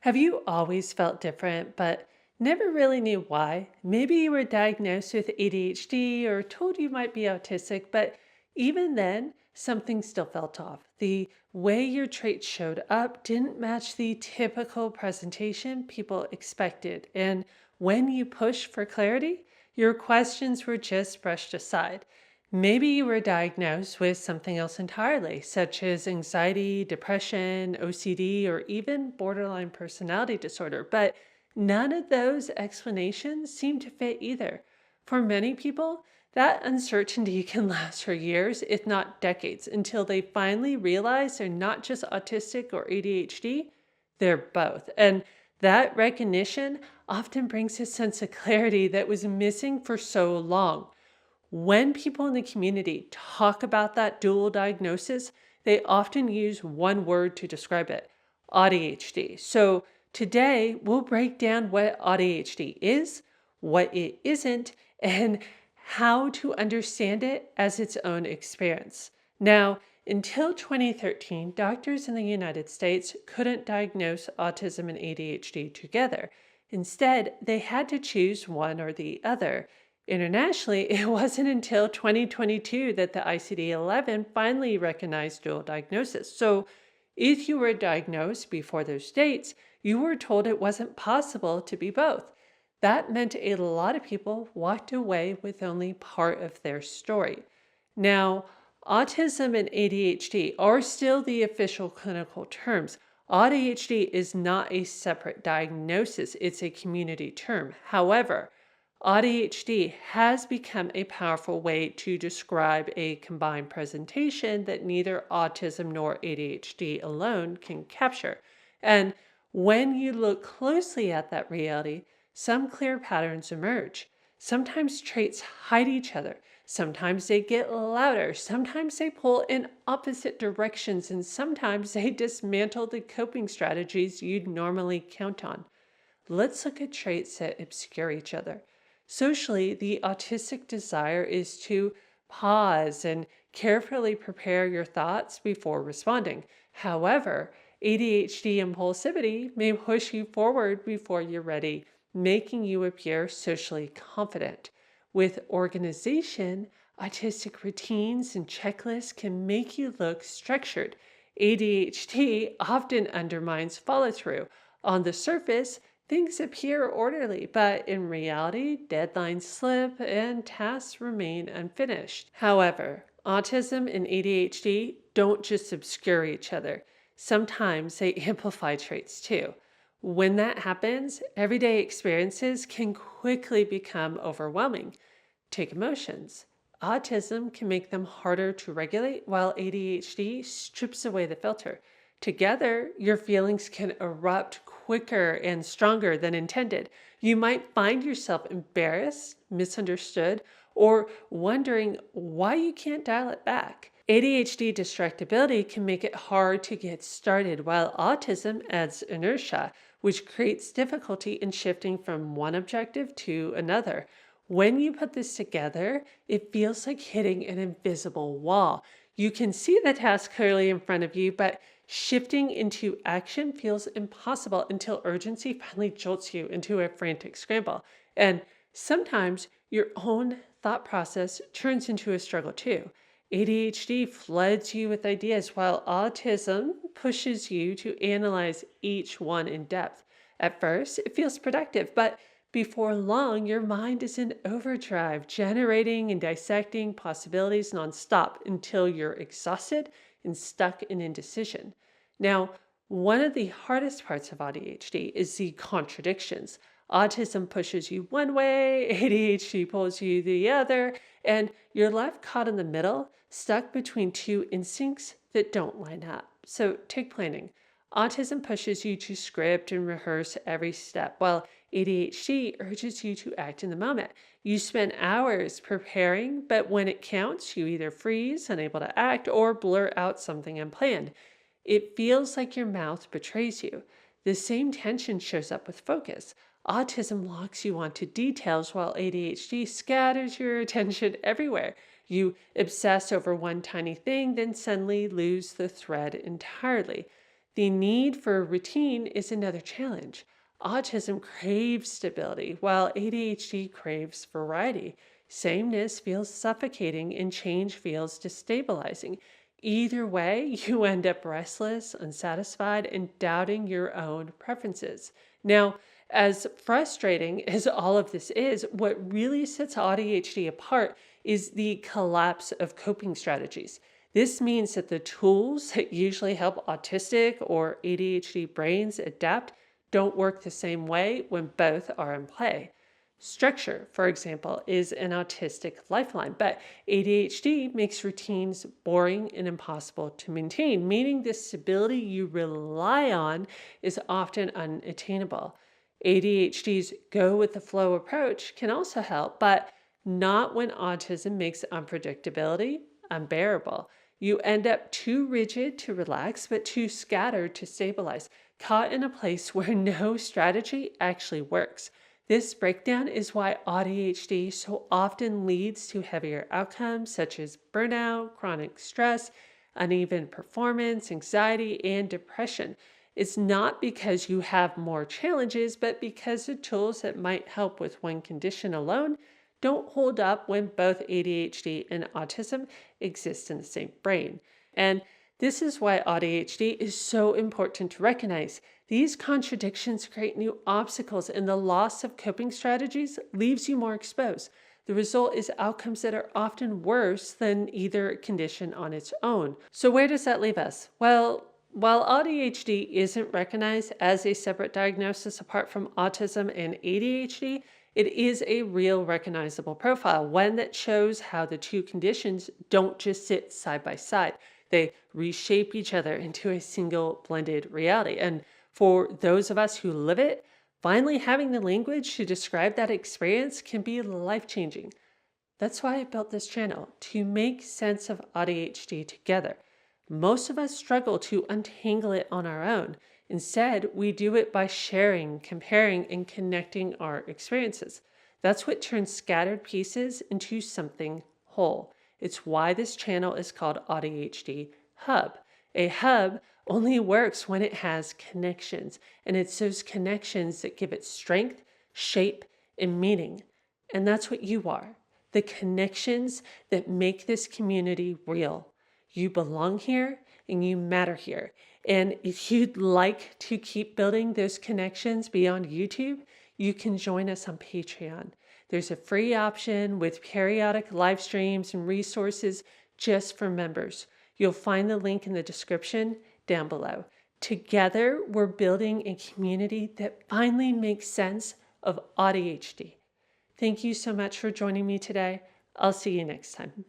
Have you always felt different, but never really knew why? Maybe you were diagnosed with ADHD or told you might be autistic, but even then, something still felt off. The way your traits showed up didn't match the typical presentation people expected. And when you pushed for clarity, your questions were just brushed aside. Maybe you were diagnosed with something else entirely, such as anxiety, depression, OCD, or even borderline personality disorder, but none of those explanations seem to fit either. For many people, that uncertainty can last for years, if not decades, until they finally realize they're not just autistic or ADHD, they're both. And that recognition often brings a sense of clarity that was missing for so long. When people in the community talk about that dual diagnosis, they often use one word to describe it: AuDHD. So today we'll break down what AuDHD is, what it isn't, and how to understand it as its own experience. Now, until 2013, doctors in the United States couldn't diagnose autism and ADHD together. Instead, they had to choose one or the other. Internationally, it wasn't until 2022 that the ICD-11 finally recognized dual diagnosis. So if you were diagnosed before those dates, you were told it wasn't possible to be both. That meant a lot of people walked away with only part of their story. Now, autism and ADHD are still the official clinical terms. AuDHD is not a separate diagnosis, it's a community term. However, AuDHD has become a powerful way to describe a combined presentation that neither autism nor ADHD alone can capture. And when you look closely at that reality, some clear patterns emerge. Sometimes traits hide each other. Sometimes they get louder. Sometimes they pull in opposite directions. And sometimes they dismantle the coping strategies you'd normally count on. Let's look at traits that obscure each other. Socially, the autistic desire is to pause and carefully prepare your thoughts before responding. However, ADHD impulsivity may push you forward before you're ready, making you appear socially confident. With organization, autistic routines and checklists can make you look structured. ADHD often undermines follow through. On the surface, things appear orderly, but in reality, deadlines slip and tasks remain unfinished. However, autism and ADHD don't just obscure each other. Sometimes they amplify traits too. When that happens, everyday experiences can quickly become overwhelming. Take emotions. Autism can make them harder to regulate, while ADHD strips away the filter. Together, your feelings can erupt quicker and stronger than intended. You might find yourself embarrassed, misunderstood, or wondering why you can't dial it back. ADHD distractibility can make it hard to get started, while autism adds inertia, which creates difficulty in shifting from one objective to another. When you put this together, it feels like hitting an invisible wall. You can see the task clearly in front of you, but shifting into action feels impossible until urgency finally jolts you into a frantic scramble. And sometimes your own thought process turns into a struggle too. ADHD floods you with ideas, while autism pushes you to analyze each one in depth. At first, it feels productive, but before long, your mind is in overdrive, generating and dissecting possibilities nonstop until you're exhausted and stuck in indecision. Now, one of the hardest parts of ADHD is the contradictions. Autism pushes you one way, ADHD pulls you the other, and you're left caught in the middle, stuck between two instincts that don't line up. So take planning. Autism pushes you to script and rehearse every step, while ADHD urges you to act in the moment. You spend hours preparing, but when it counts, you either freeze, unable to act, or blur out something unplanned. It feels like your mouth betrays you. The same tension shows up with focus. Autism locks you onto details, while ADHD scatters your attention everywhere. You obsess over one tiny thing, then suddenly lose the thread entirely. The need for routine is another challenge. Autism craves stability, while ADHD craves variety. Sameness feels suffocating and change feels destabilizing. Either way, you end up restless, unsatisfied, and doubting your own preferences. Now, as frustrating as all of this is, what really sets AuDHD apart is the collapse of coping strategies. This means that the tools that usually help autistic or ADHD brains adapt don't work the same way when both are in play. Structure, for example, is an autistic lifeline, but ADHD makes routines boring and impossible to maintain, meaning the stability you rely on is often unattainable. ADHD's go with the flow approach can also help, but not when autism makes unpredictability unbearable. You end up too rigid to relax, but too scattered to stabilize, caught in a place where no strategy actually works. This breakdown is why AuDHD so often leads to heavier outcomes such as burnout, chronic stress, uneven performance, anxiety, and depression. It's not because you have more challenges, but because the tools that might help with one condition alone don't hold up when both ADHD and autism exist in the same brain. And this is why AuDHD is so important to recognize. These contradictions create new obstacles, and the loss of coping strategies leaves you more exposed. The result is outcomes that are often worse than either condition on its own. So where does that leave us? Well, while AuDHD isn't recognized as a separate diagnosis apart from autism and ADHD, it is a real recognizable profile, one that shows how the two conditions don't just sit side by side. They reshape each other into a single blended reality. And for those of us who live it, finally having the language to describe that experience can be life-changing. That's why I built this channel, to make sense of AuDHD together. Most of us struggle to untangle it on our own. Instead, we do it by sharing, comparing, and connecting our experiences. That's what turns scattered pieces into something whole. It's why this channel is called AuDHD Hub. A hub only works when it has connections, and it's those connections that give it strength, shape, and meaning. And that's what you are, the connections that make this community real. You belong here and you matter here. And if you'd like to keep building those connections beyond YouTube, you can join us on Patreon. There's a free option with periodic live streams and resources just for members. You'll find the link in the description down below. Together, we're building a community that finally makes sense of AuDHD. Thank you so much for joining me today. I'll see you next time.